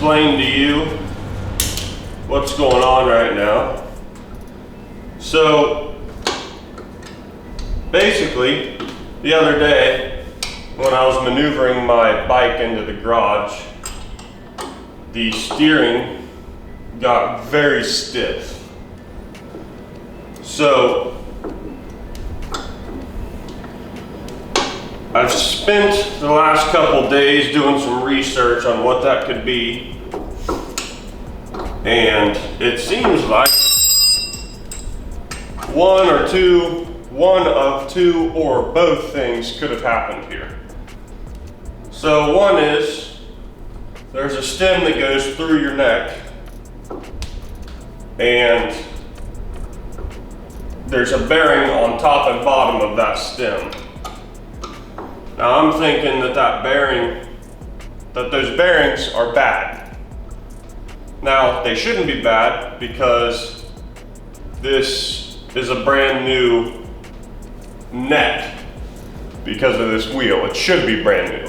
explain to you what's going on right now. So basically, the other day when I was maneuvering my bike into the garage, the steering got very stiff. So I've spent the last couple days doing some research on what that could be, and it seems like one of two or both things could have happened here. So one is, there's a stem that goes through your neck, and there's a bearing on top and bottom of that stem. Now I'm thinking that those bearings are bad. Now they shouldn't be bad because this is a brand new neck because of this wheel. It should be brand new.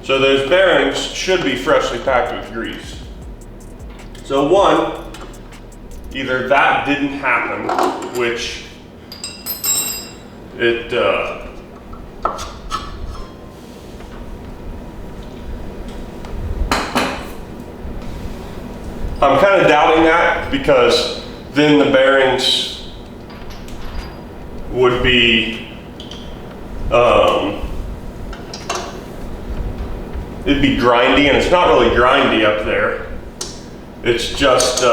So those bearings should be freshly packed with grease. So one, either that didn't happen, which I'm kind of doubting that, because then the bearings would be, it'd be grindy, and it's not really grindy up there. It's just,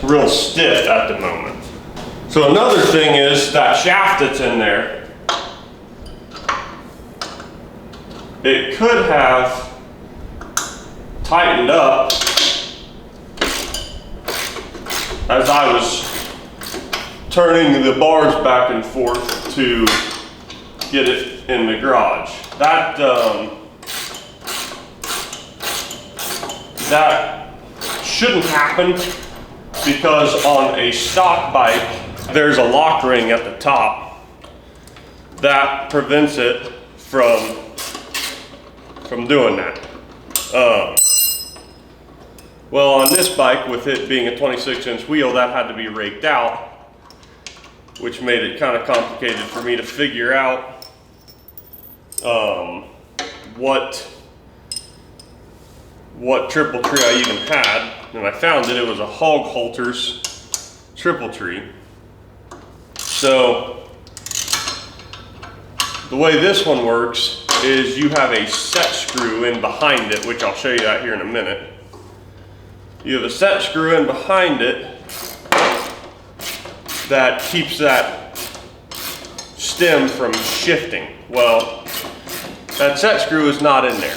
real stiff at the moment. So another thing is that shaft that's in there, it could have tightened up as I was turning the bars back and forth to get it in the garage. That shouldn't happen, because on a stock bike there's a lock ring at the top that prevents it from doing that. Well, on this bike, with it being a 26-inch wheel, that had to be raked out, which made it kind of complicated for me to figure out what triple tree I even had. And I found that it was a Hog Halter's triple tree. So the way this one works is you have a set screw in behind it, which I'll show you that here in a minute. You have a set screw in behind it that keeps that stem from shifting. Well, that set screw is not in there.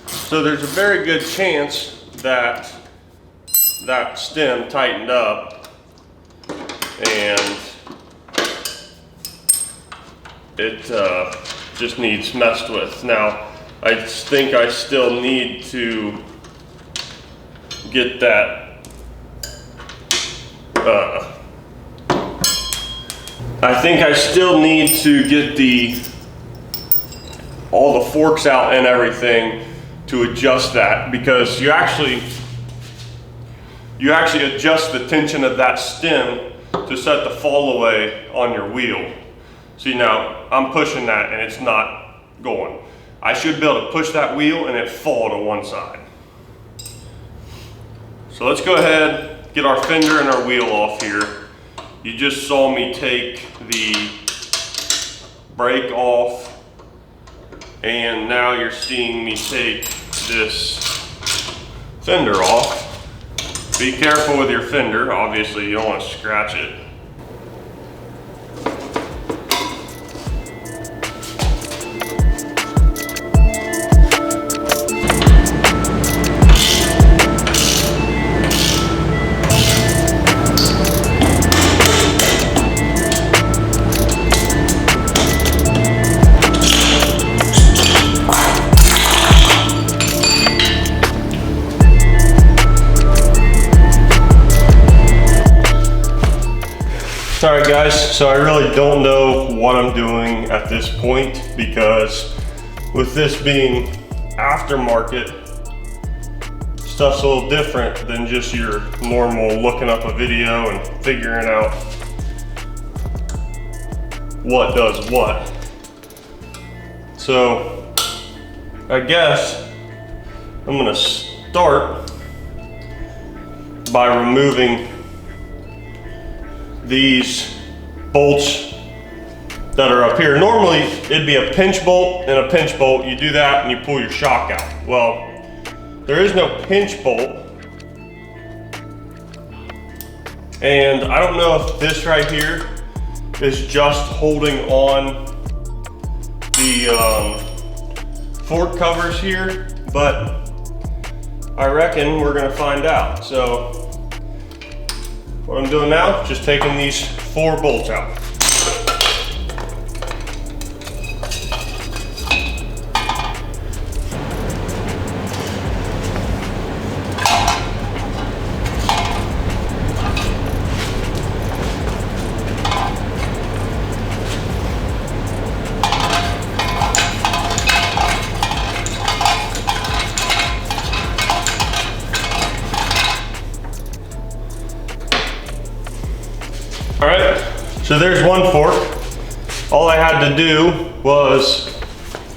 So there's a very good chance that that stem tightened up and it just needs messed with. Now, I think I still need to get that, I think I still need to get all the forks out and everything to adjust that, because you actually adjust the tension of that stem to set the fall away on your wheel. See, now I'm pushing that and it's not going. I should be able to push that wheel and it fall to one side. So let's go ahead, get our fender and our wheel off here. You just saw me take the brake off, and now you're seeing me take this fender off. Be careful with your fender. Obviously, you don't want to scratch it. so I really don't know what I'm doing at this point, because with this being aftermarket, stuff's a little different than just your normal looking up a video and figuring out what does what. So I guess I'm gonna start by removing these bolts that are up here. Normally it'd be a pinch bolt and a pinch bolt. You do that and you pull your shock out. Well, there is no pinch bolt. And I don't know if this right here is just holding on the fork covers here, but I reckon we're gonna find out. So what I'm doing now, just taking these 4 bolts out. All right, so there's one fork. All I had to do was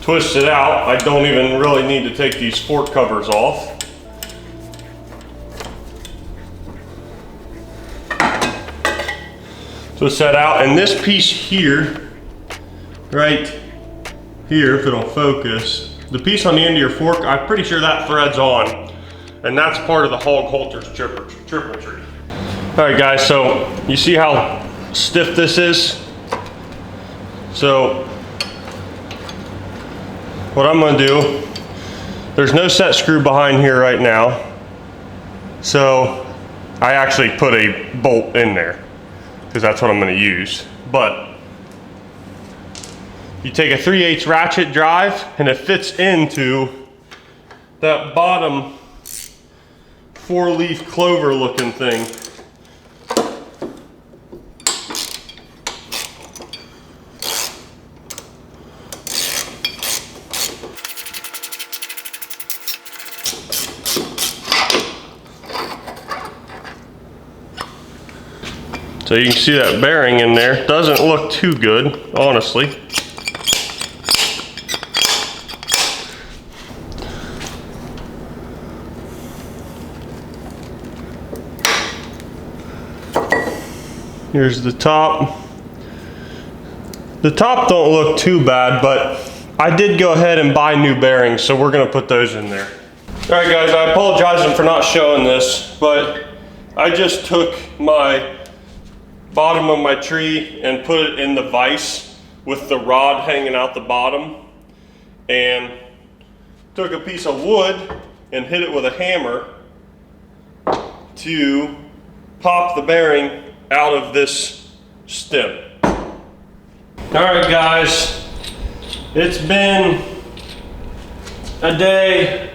twist it out. I don't even really need to take these fork covers off. Twist that out, and this piece here, right here, if it'll focus, the piece on the end of your fork, I'm pretty sure that threads on, and that's part of the hog halter's triple tree. All right guys, so you see how stiff this is? So what I'm gonna do, there's no set screw behind here right now. So I actually put a bolt in there because that's what I'm gonna use. But you take a 3/8 ratchet drive and it fits into that bottom 4-leaf clover looking thing. So you can see that bearing in there. Doesn't look too good, honestly. Here's the top. The top don't look too bad, but I did go ahead and buy new bearings, so we're gonna put those in there. All right guys, I apologize for not showing this, but I just took my bottom of my tree and put it in the vise with the rod hanging out the bottom, and took a piece of wood and hit it with a hammer to pop the bearing out of this stem. All right guys, it's been a day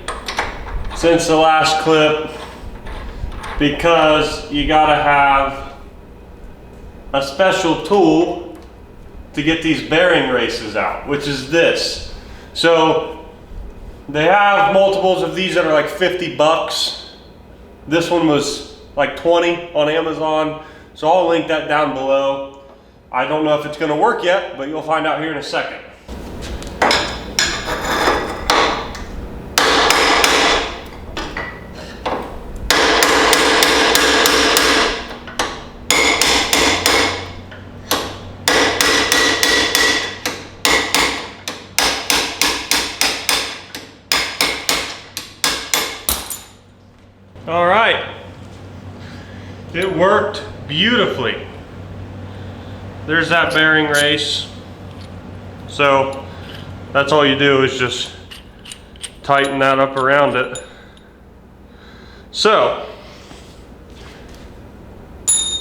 since the last clip, because you gotta have a special tool to get these bearing races out, which is this. So they have multiples of these that are like 50 bucks. This one was like 20 on Amazon. So I'll link that down below. I don't know if it's gonna work yet, but you'll find out here in a second. All right, it worked beautifully. There's that bearing race. So that's all you do is just tighten that up around it. So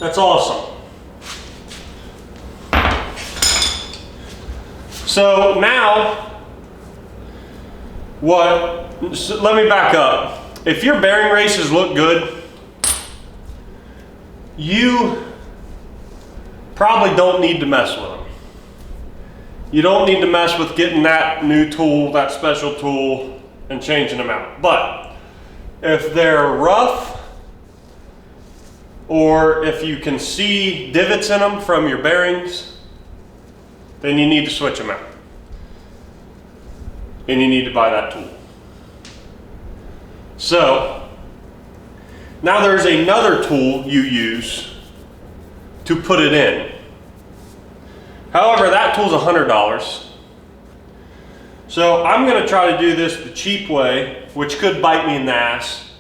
that's awesome. So now let me back up. If your bearing races look good, you probably don't need to mess with them. You don't need to mess with getting that new tool, that special tool, and changing them out. But if they're rough, or if you can see divots in them from your bearings, then you need to switch them out. And you need to buy that tool. So, now there's another tool you use to put it in. However, that tool's $100. So I'm gonna try to do this the cheap way, which could bite me in the ass,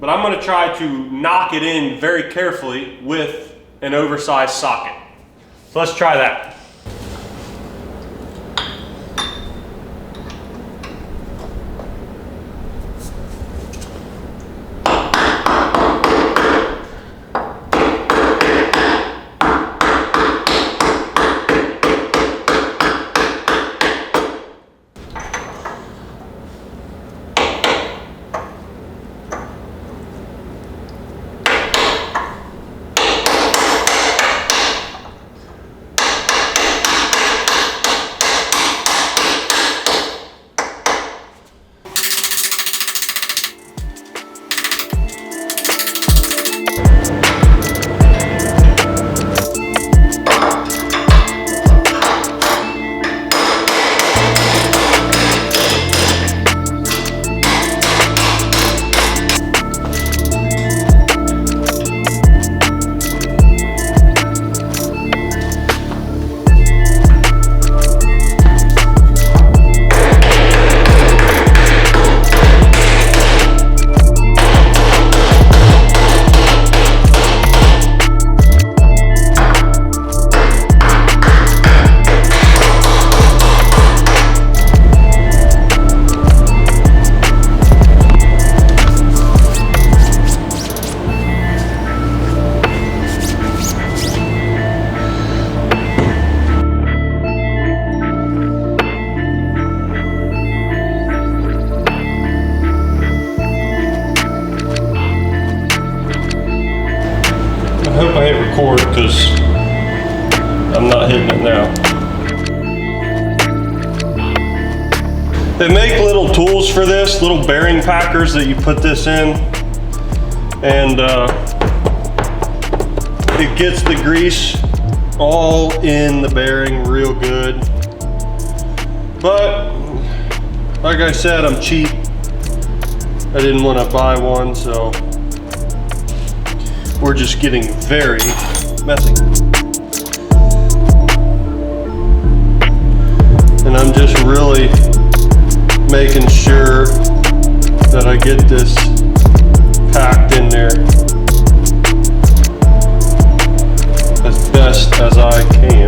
but I'm gonna try to knock it in very carefully with an oversized socket. So let's try that. I hope I hit record because I'm not hitting it now. They make little tools for this, little bearing packers that you put this in, and it gets the grease all in the bearing real good. But like I said, I'm cheap. I didn't want to buy one, so we're just getting very messy. And I'm just really making sure that I get this packed in there as best as I can.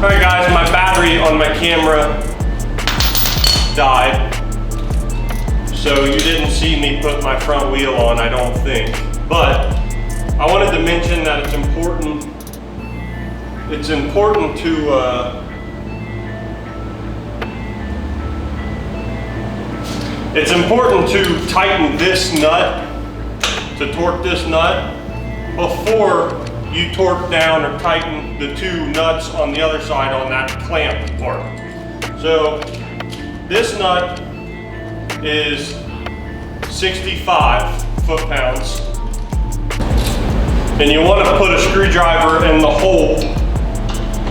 Alright guys, my battery on my camera died. So you didn't see me put my front wheel on, I don't think. But I wanted to mention that it's important to tighten this nut, to torque this nut, before you torque down or tighten the two nuts on the other side on that clamp part. So this nut is 65 foot-pounds. And you want to put a screwdriver in the hole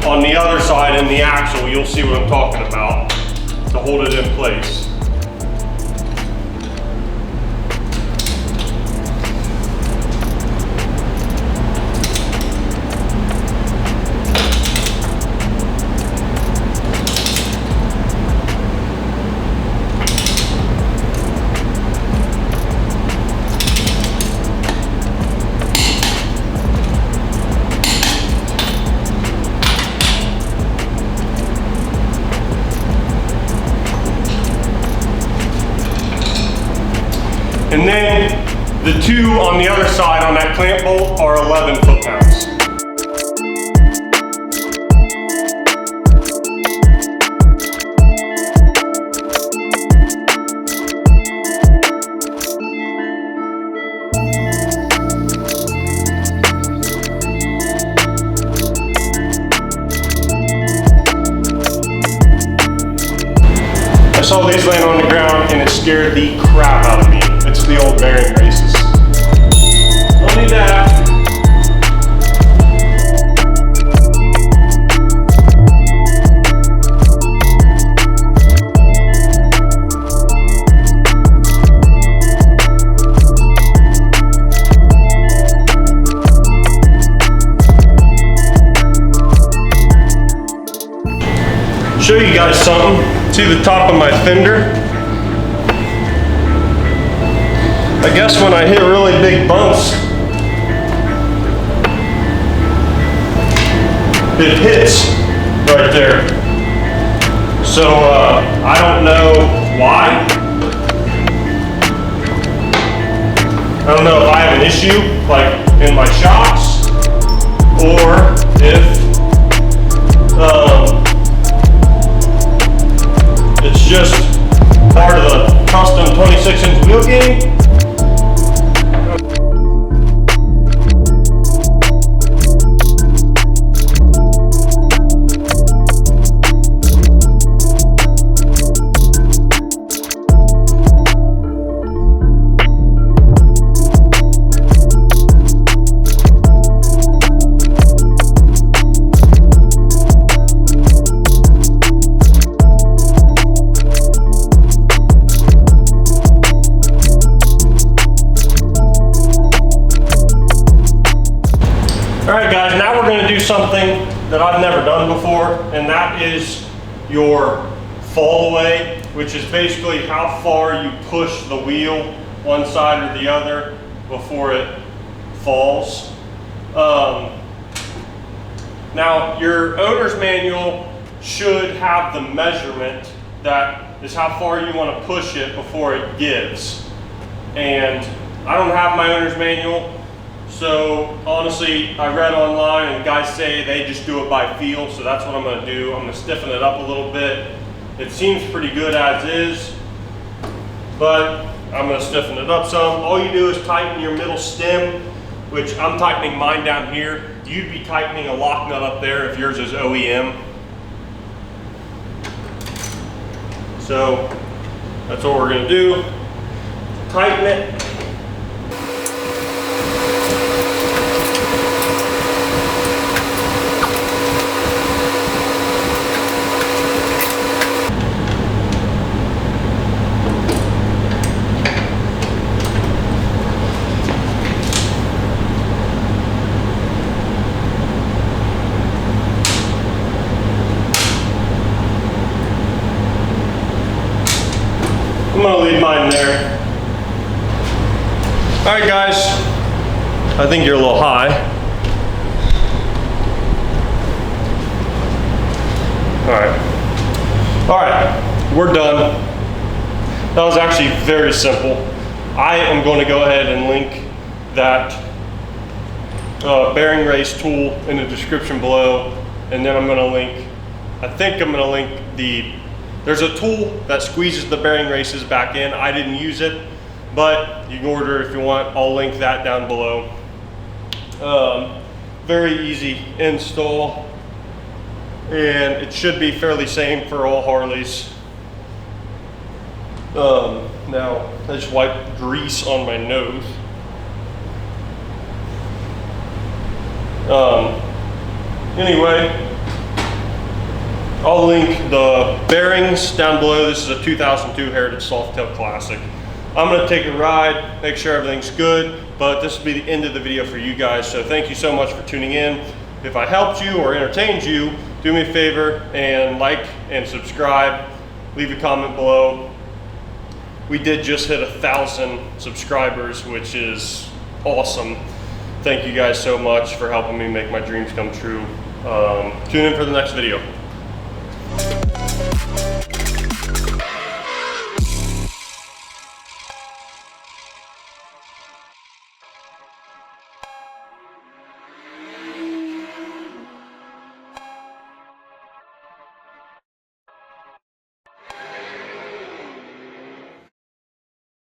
on the other side in the axle. You'll see what I'm talking about, to hold it in place. And then the two on the other side on that clamp bolt are 11 foot-pounds. I saw these laying on the ground and it scared the crap out of me. It's the old bearing races. Don't need that. Show you guys something. See the top of my fender? I guess when I hit really big bumps, it hits right there. So I don't know why. I don't know if I have an issue like in my shocks, or if it's just part of the custom 26-inch wheel game. Alright guys, now we're going to do something that I've never done before, and that is your fall away, which is basically how far you push the wheel one side or the other before it falls. Now your owner's manual should have the measurement that is how far you want to push it before it gives. And I don't have my owner's manual. So honestly, I read online and guys say they just do it by feel, so that's what I'm going to do. I'm going to stiffen it up a little bit. It seems pretty good as is, but I'm going to stiffen it up some. All you do is tighten your middle stem, which I'm tightening mine down here. You'd be tightening a lock nut up there if yours is OEM. So that's what we're going to do. Tighten it. I'm gonna leave mine there. All right, guys. I think you're a little high. All right, we're done. That was actually very simple. I am going to go ahead and link that bearing race tool in the description below, and then I'm going to link, there's a tool that squeezes the bearing races back in. I didn't use it, but you can order it if you want. I'll link that down below. Very easy install, and it should be fairly same for all Harleys. Now I just wiped grease on my nose. Anyway, I'll link the bearings down below. This is a 2002 Heritage Softail Classic. I'm going to take a ride, make sure everything's good, but this will be the end of the video for you guys. So thank you so much for tuning in. If I helped you or entertained you, do me a favor and like and subscribe. Leave a comment below. We did just hit 1,000 subscribers, which is awesome. Thank you guys so much for helping me make my dreams come true. Tune in for the next video.